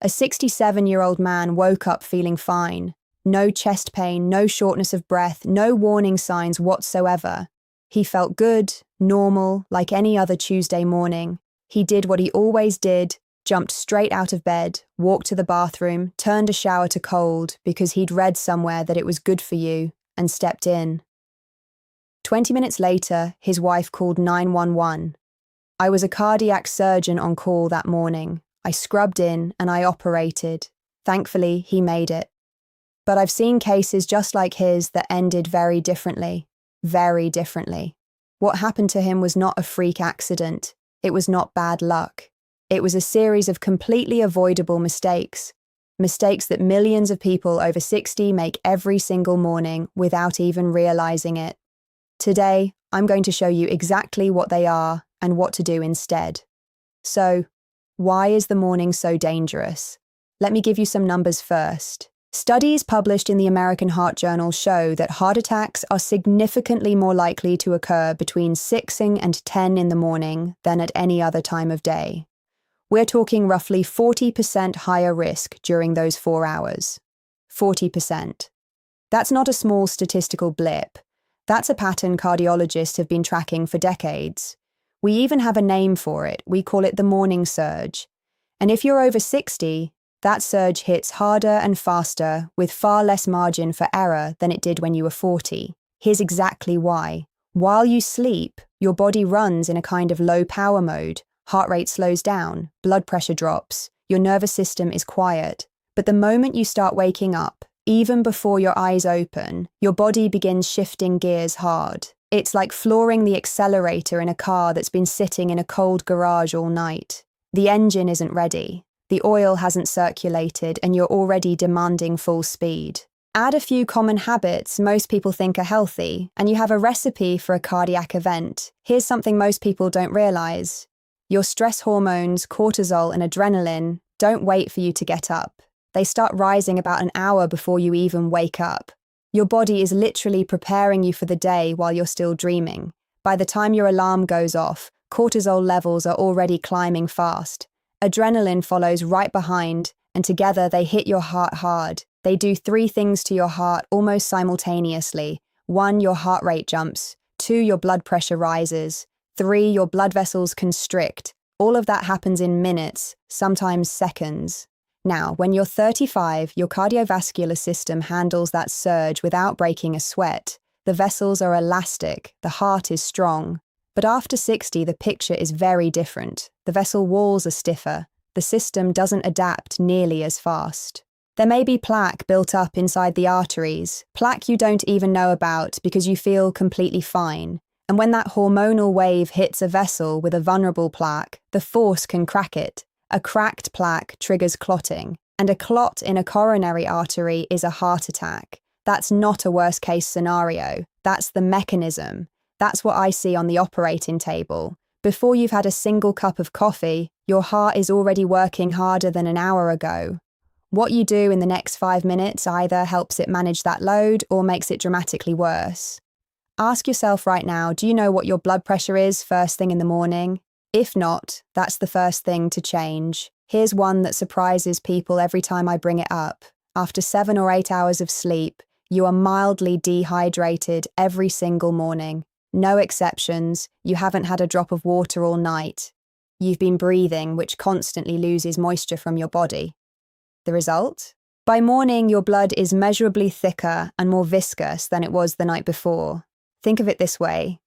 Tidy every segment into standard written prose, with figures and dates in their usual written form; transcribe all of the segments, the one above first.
A 67-year-old man woke up feeling fine. No chest pain, no shortness of breath, no warning signs whatsoever. He felt good, normal, like any other Tuesday morning. He did what he always did, jumped straight out of bed, walked to the bathroom, turned a shower to cold because he'd read somewhere that it was good for you, and stepped in. 20 minutes later, his wife called 911. I was a cardiac surgeon on call that morning. I scrubbed in and I operated. Thankfully, he made it. But I've seen cases just like his that ended very differently. Very differently. What happened to him was not a freak accident. It was not bad luck. It was a series of completely avoidable mistakes. Mistakes that millions of people over 60 make every single morning without even realizing it. Today, I'm going to show you exactly what they are and what to do instead. So, why is the morning so dangerous? Let me give you some numbers first. Studies published in the American Heart Journal show that heart attacks are significantly more likely to occur between 6 and 10 in the morning than at any other time of day. We're talking roughly 40% higher risk during those 4 hours. 40%. That's not a small statistical blip. That's a pattern cardiologists have been tracking for decades. We even have a name for it. We call it the morning surge. And if you're over 60, that surge hits harder and faster with far less margin for error than it did when you were 40. Here's exactly why. While you sleep, your body runs in a kind of low power mode. Heart rate slows down, blood pressure drops, your nervous system is quiet. But the moment you start waking up, even before your eyes open, your body begins shifting gears hard. It's like flooring the accelerator in a car that's been sitting in a cold garage all night. The engine isn't ready. The oil hasn't circulated and you're already demanding full speed. Add a few common habits most people think are healthy, and you have a recipe for a cardiac event. Here's something most people don't realize. Your stress hormones, cortisol and adrenaline, don't wait for you to get up. They start rising about an hour before you even wake up. Your body is literally preparing you for the day while you're still dreaming. By the time your alarm goes off, cortisol levels are already climbing fast. Adrenaline follows right behind, and together they hit your heart hard. They do 3 things to your heart almost simultaneously. 1, your heart rate jumps. 2, your blood pressure rises. 3, your blood vessels constrict. All of that happens in minutes, sometimes seconds. Now, when you're 35, your cardiovascular system handles that surge without breaking a sweat. The vessels are elastic, the heart is strong. But after 60, the picture is very different. The vessel walls are stiffer. The system doesn't adapt nearly as fast. There may be plaque built up inside the arteries, plaque you don't even know about because you feel completely fine. And when that hormonal wave hits a vessel with a vulnerable plaque, the force can crack it. A cracked plaque triggers clotting, and a clot in a coronary artery is a heart attack. That's not a worst-case scenario. That's the mechanism. That's what I see on the operating table. Before you've had a single cup of coffee, your heart is already working harder than an hour ago. What you do in the next 5 minutes either helps it manage that load or makes it dramatically worse. Ask yourself right now, do you know what your blood pressure is first thing in the morning? If not, that's the first thing to change. Here's one that surprises people every time I bring it up. After 7 or 8 hours of sleep, you are mildly dehydrated every single morning. No exceptions. You haven't had a drop of water all night. You've been breathing, which constantly loses moisture from your body. The result? By morning, your blood is measurably thicker and more viscous than it was the night before. Think of it this way.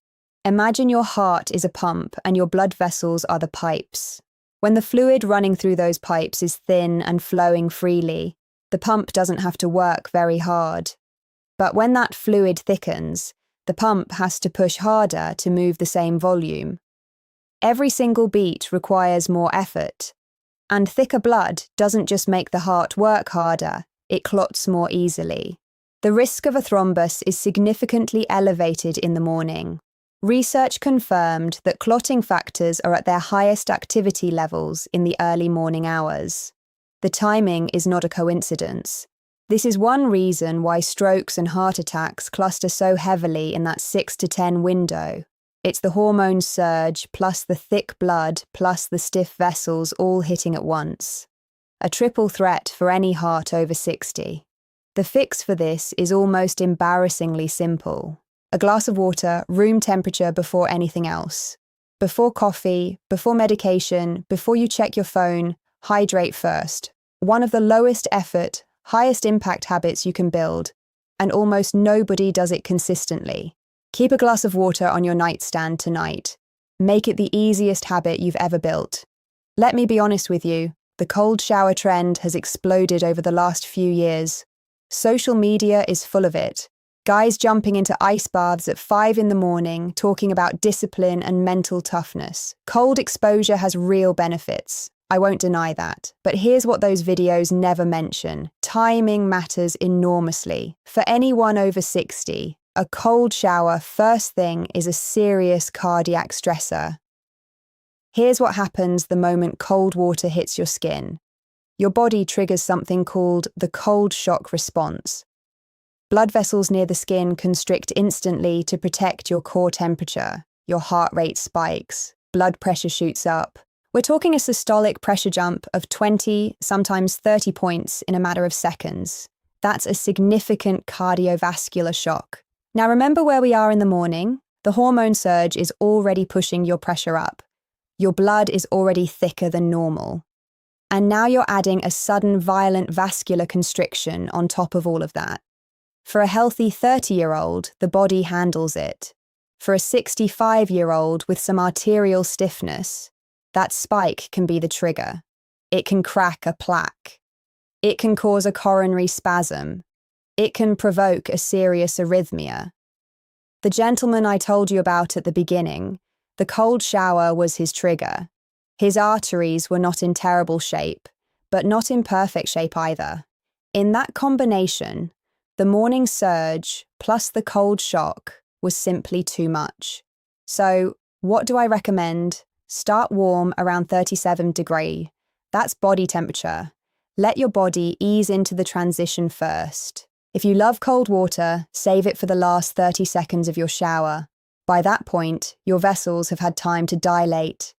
Imagine your heart is a pump and your blood vessels are the pipes. When the fluid running through those pipes is thin and flowing freely, the pump doesn't have to work very hard. But when that fluid thickens, the pump has to push harder to move the same volume. Every single beat requires more effort. And thicker blood doesn't just make the heart work harder, it clots more easily. The risk of a thrombus is significantly elevated in the morning. Research confirmed that clotting factors are at their highest activity levels in the early morning hours. The timing is not a coincidence. This is one reason why strokes and heart attacks cluster so heavily in that 6 to 10 window. It's the hormone surge plus the thick blood plus the stiff vessels all hitting at once. A triple threat for any heart over 60. The fix for this is almost embarrassingly simple. A glass of water, room temperature before anything else. Before coffee, before medication, before you check your phone, hydrate first. One of the lowest effort, highest impact habits you can build, and almost nobody does it consistently. Keep a glass of water on your nightstand tonight. Make it the easiest habit you've ever built. Let me be honest with you, the cold shower trend has exploded over the last few years. Social media is full of it. Guys jumping into ice baths at 5 in the morning, talking about discipline and mental toughness. Cold exposure has real benefits. I won't deny that. But here's what those videos never mention. Timing matters enormously. For anyone over 60, a cold shower first thing is a serious cardiac stressor. Here's what happens the moment cold water hits your skin. Your body triggers something called the cold shock response. Blood vessels near the skin constrict instantly to protect your core temperature. Your heart rate spikes. Blood pressure shoots up. We're talking a systolic pressure jump of 20, sometimes 30 points in a matter of seconds. That's a significant cardiovascular shock. Now remember where we are in the morning. The hormone surge is already pushing your pressure up. Your blood is already thicker than normal. And now you're adding a sudden violent vascular constriction on top of all of that. For a healthy 30-year-old, the body handles it. For a 65-year-old with some arterial stiffness, that spike can be the trigger. It can crack a plaque. It can cause a coronary spasm. It can provoke a serious arrhythmia. The gentleman I told you about at the beginning, the cold shower was his trigger. His arteries were not in terrible shape, but not in perfect shape either. In that combination, the morning surge plus the cold shock was simply too much. So, what do I recommend? Start warm around 37 degrees. That's body temperature. Let your body ease into the transition first. If you love cold water, save it for the last 30 seconds of your shower. By that point, your vessels have had time to dilate.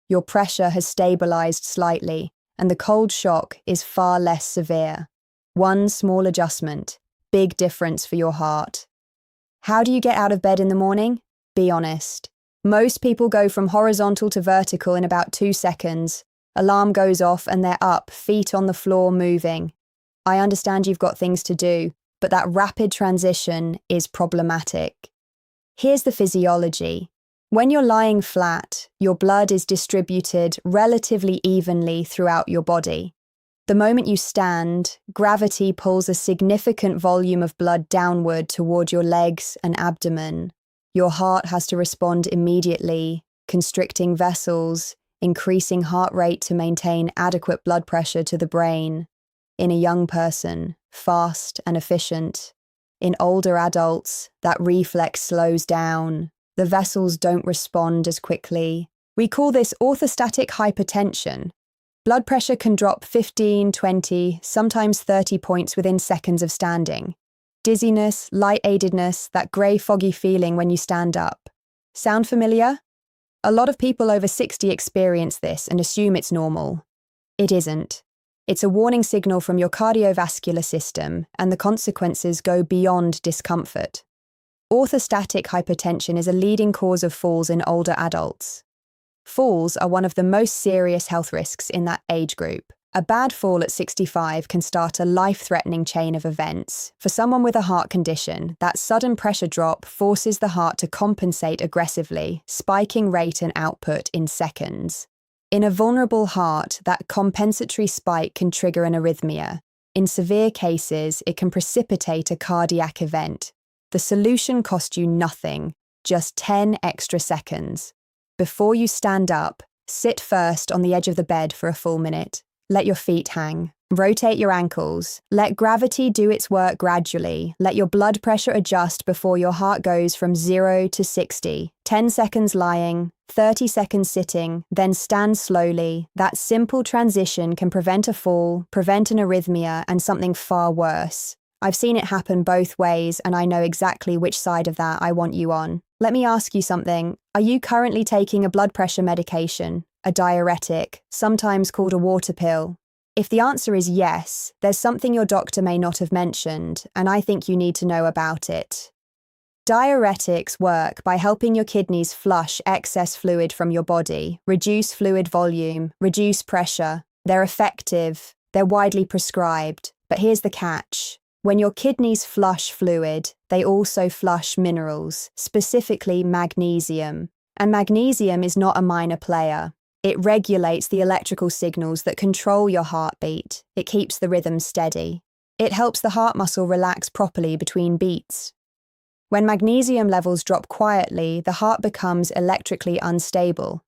Your pressure has stabilized slightly, and the cold shock is far less severe. One small adjustment, big difference for your heart. How do you get out of bed in the morning? Be honest. Most people go from horizontal to vertical in about 2 seconds. Alarm goes off and they're up, feet on the floor moving. I understand you've got things to do, but that rapid transition is problematic. Here's the physiology. When you're lying flat, your blood is distributed relatively evenly throughout your body. The moment you stand, gravity pulls a significant volume of blood downward toward your legs and abdomen. Your heart has to respond immediately, constricting vessels, increasing heart rate to maintain adequate blood pressure to the brain. In a young person, fast and efficient. In older adults, that reflex slows down. The vessels don't respond as quickly. We call this orthostatic hypertension. Blood pressure can drop 15, 20, sometimes 30 points within seconds of standing. Dizziness, lightheadedness, that grey foggy feeling when you stand up. Sound familiar? A lot of people over 60 experience this and assume it's normal. It isn't. It's a warning signal from your cardiovascular system, and the consequences go beyond discomfort. Orthostatic hypertension is a leading cause of falls in older adults. Falls are one of the most serious health risks in that age group. A bad fall at 65 can start a life-threatening chain of events. For someone with a heart condition, that sudden pressure drop forces the heart to compensate aggressively, spiking rate and output in seconds. In a vulnerable heart, that compensatory spike can trigger an arrhythmia. In severe cases, it can precipitate a cardiac event. The solution cost you nothing, just 10 extra seconds. Before you stand up, sit first on the edge of the bed for a full minute. Let your feet hang. Rotate your ankles. Let gravity do its work gradually. Let your blood pressure adjust before your heart goes from 0 to 60. 10 seconds lying, 30 seconds sitting, then stand slowly. That simple transition can prevent a fall, prevent an arrhythmia, and something far worse. I've seen it happen both ways, and I know exactly which side of that I want you on. Let me ask you something. Are you currently taking a blood pressure medication, a diuretic, sometimes called a water pill? If the answer is yes, there's something your doctor may not have mentioned, and I think you need to know about it. Diuretics work by helping your kidneys flush excess fluid from your body, reduce fluid volume, reduce pressure. They're effective, they're widely prescribed, but here's the catch. When your kidneys flush fluid, they also flush minerals, specifically magnesium. And magnesium is not a minor player. It regulates the electrical signals that control your heartbeat. It keeps the rhythm steady. It helps the heart muscle relax properly between beats. When magnesium levels drop quietly, the heart becomes electrically unstable.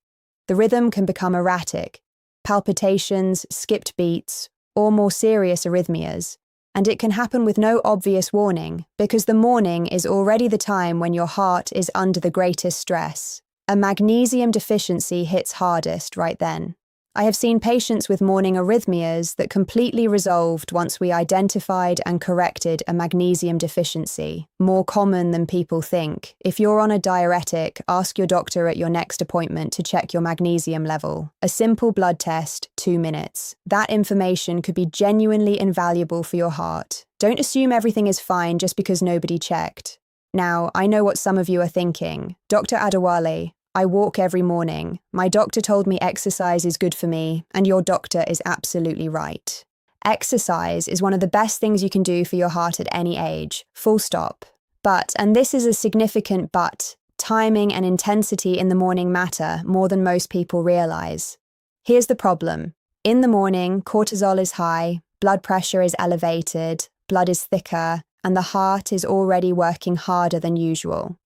The rhythm can become erratic, palpitations, skipped beats, or more serious arrhythmias. And it can happen with no obvious warning, because the morning is already the time when your heart is under the greatest stress. A magnesium deficiency hits hardest right then. I have seen patients with morning arrhythmias that completely resolved once we identified and corrected a magnesium deficiency, more common than people think. If you're on a diuretic, ask your doctor at your next appointment to check your magnesium level. A simple blood test, 2 minutes. That information could be genuinely invaluable for your heart. Don't assume everything is fine just because nobody checked. Now, I know what some of you are thinking. Dr. Adewale, I walk every morning. My doctor told me exercise is good for me, and your doctor is absolutely right. Exercise is one of the best things you can do for your heart at any age, full stop. But, and this is a significant but, timing and intensity in the morning matter more than most people realize. Here's the problem. In the morning, cortisol is high, blood pressure is elevated, blood is thicker, and the heart is already working harder than usual.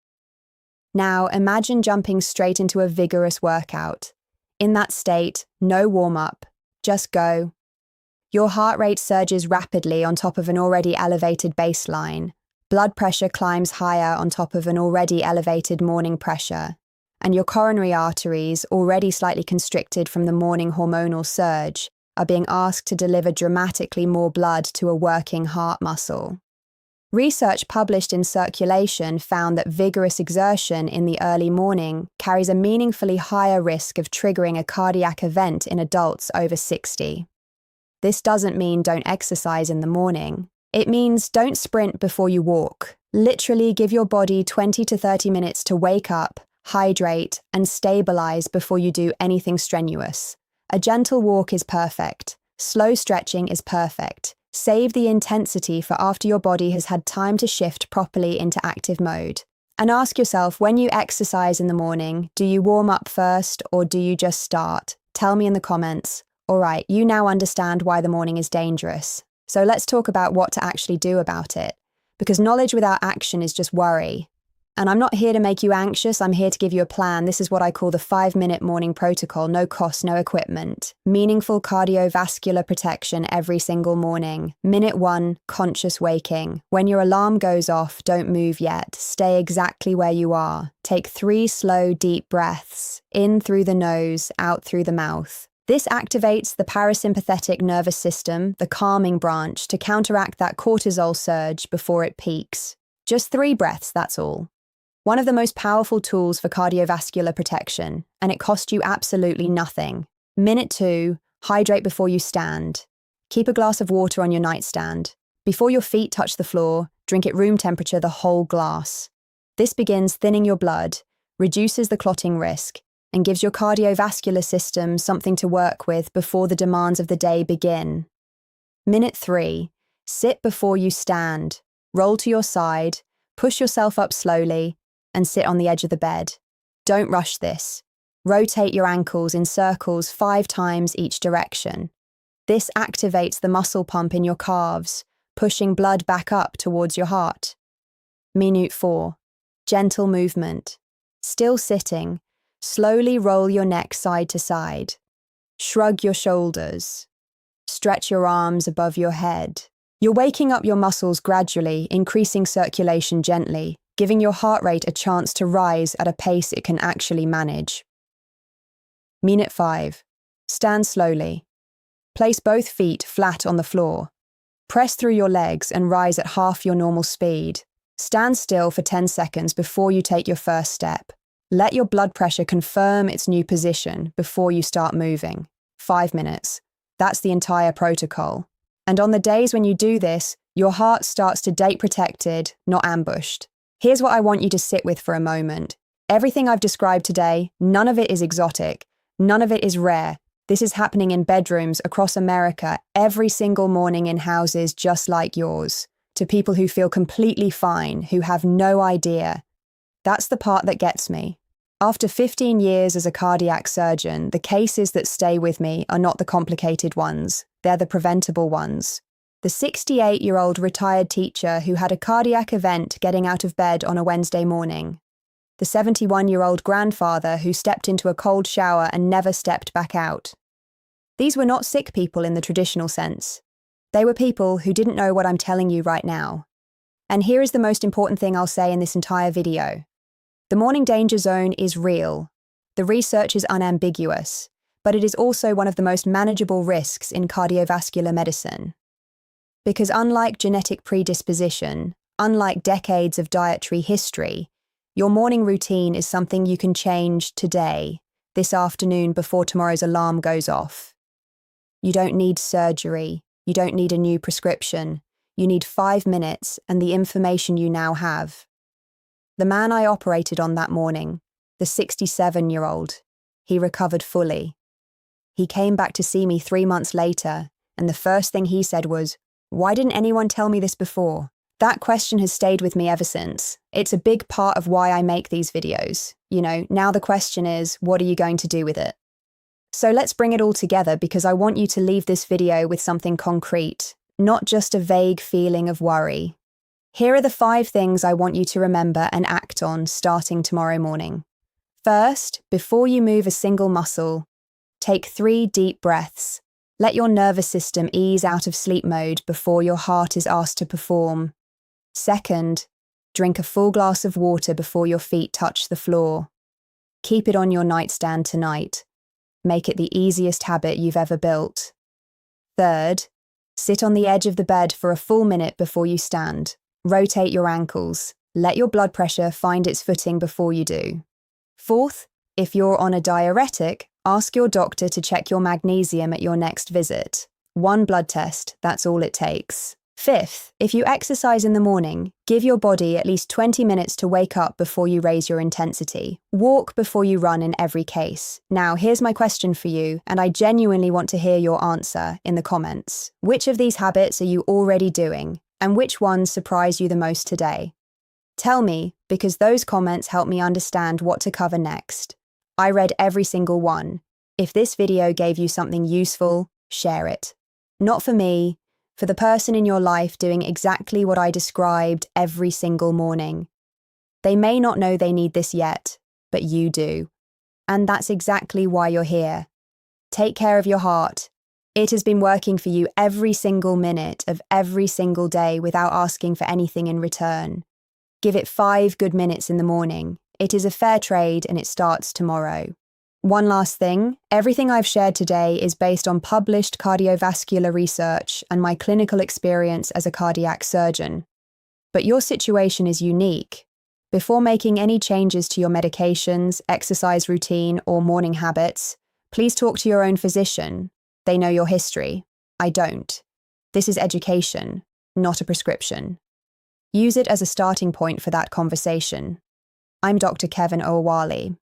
Now, imagine jumping straight into a vigorous workout. In that state, no warm-up, just go. Your heart rate surges rapidly on top of an already elevated baseline. Blood pressure climbs higher on top of an already elevated morning pressure. And your coronary arteries, already slightly constricted from the morning hormonal surge, are being asked to deliver dramatically more blood to a working heart muscle. Research published in Circulation found that vigorous exertion in the early morning carries a meaningfully higher risk of triggering a cardiac event in adults over 60. This doesn't mean don't exercise in the morning. It means don't sprint before you walk. Literally give your body 20 to 30 minutes to wake up, hydrate, and stabilize before you do anything strenuous. A gentle walk is perfect. Slow stretching is perfect. Save the intensity for after your body has had time to shift properly into active mode. And ask yourself, when you exercise in the morning, do you warm up first or do you just start? Tell me in the comments. All right, you now understand why the morning is dangerous. So let's talk about what to actually do about it. Because knowledge without action is just worry. And I'm not here to make you anxious, I'm here to give you a plan. This is what I call the 5-minute morning protocol, no cost, no equipment. Meaningful cardiovascular protection every single morning. Minute 1, conscious waking. When your alarm goes off, don't move yet. Stay exactly where you are. Take 3 slow, deep breaths. In through the nose, out through the mouth. This activates the parasympathetic nervous system, the calming branch, to counteract that cortisol surge before it peaks. Just 3 breaths, that's all. One of the most powerful tools for cardiovascular protection, and it costs you absolutely nothing. Minute 2, hydrate before you stand. Keep a glass of water on your nightstand. Before your feet touch the floor, drink at room temperature the whole glass. This begins thinning your blood, reduces the clotting risk, and gives your cardiovascular system something to work with before the demands of the day begin. Minute 3, sit before you stand. Roll to your side, push yourself up slowly, and sit on the edge of the bed. Don't rush this. Rotate your ankles in circles 5 times each direction. This activates the muscle pump in your calves, pushing blood back up towards your heart. Minute 4. Gentle movement. Still sitting, slowly roll your neck side to side. Shrug your shoulders. Stretch your arms above your head. You're waking up your muscles gradually, increasing circulation gently, giving your heart rate a chance to rise at a pace it can actually manage. Minute 5. Stand slowly. Place both feet flat on the floor. Press through your legs and rise at half your normal speed. Stand still for 10 seconds before you take your first step. Let your blood pressure confirm its new position before you start moving. 5 minutes. That's the entire protocol. And on the days when you do this, your heart starts to date protected, not ambushed. Here's what I want you to sit with for a moment. Everything I've described today, none of it is exotic. None of it is rare. This is happening in bedrooms across America every single morning in houses just like yours, to people who feel completely fine, who have no idea. That's the part that gets me. After 15 years as a cardiac surgeon, the cases that stay with me are not the complicated ones, they're the preventable ones. The 68-year-old retired teacher who had a cardiac event getting out of bed on a Wednesday morning. The 71-year-old grandfather who stepped into a cold shower and never stepped back out. These were not sick people in the traditional sense. They were people who didn't know what I'm telling you right now. And here is the most important thing I'll say in this entire video. The morning danger zone is real. The research is unambiguous, but it is also one of the most manageable risks in cardiovascular medicine. Because unlike genetic predisposition, unlike decades of dietary history, your morning routine is something you can change today, this afternoon before tomorrow's alarm goes off. You don't need surgery. You don't need a new prescription. You need 5 minutes and the information you now have. The man I operated on that morning, the 67-year-old, he recovered fully. He came back to see me 3 months later, and the first thing he said was, "Why didn't anyone tell me this before?" That question has stayed with me ever since. It's a big part of why I make these videos. Now the question is, what are you going to do with it? So let's bring it all together because I want you to leave this video with something concrete, not just a vague feeling of worry. Here are the 5 things I want you to remember and act on starting tomorrow morning. First, before you move a single muscle, take 3 deep breaths. Let your nervous system ease out of sleep mode before your heart is asked to perform. Second, drink a full glass of water before your feet touch the floor. Keep it on your nightstand tonight. Make it the easiest habit you've ever built. Third, sit on the edge of the bed for a full minute before you stand. Rotate your ankles. Let your blood pressure find its footing before you do. Fourth, if you're on a diuretic, ask your doctor to check your magnesium at your next visit. 1 blood test, that's all it takes. Fifth, if you exercise in the morning, give your body at least 20 minutes to wake up before you raise your intensity. Walk before you run in every case. Now, here's my question for you, and I genuinely want to hear your answer in the comments. Which of these habits are you already doing, and which ones surprise you the most today? Tell me, because those comments help me understand what to cover next. I read every single one. If this video gave you something useful, share it. Not for me, for the person in your life doing exactly what I described every single morning. They may not know they need this yet, but you do. And that's exactly why you're here. Take care of your heart. It has been working for you every single minute of every single day without asking for anything in return. Give it 5 good minutes in the morning. It is a fair trade and it starts tomorrow. One last thing, everything I've shared today is based on published cardiovascular research and my clinical experience as a cardiac surgeon. But your situation is unique. Before making any changes to your medications, exercise routine, or morning habits, please talk to your own physician. They know your history. I don't. This is education, not a prescription. Use it as a starting point for that conversation. I'm Dr. Kevin Owali.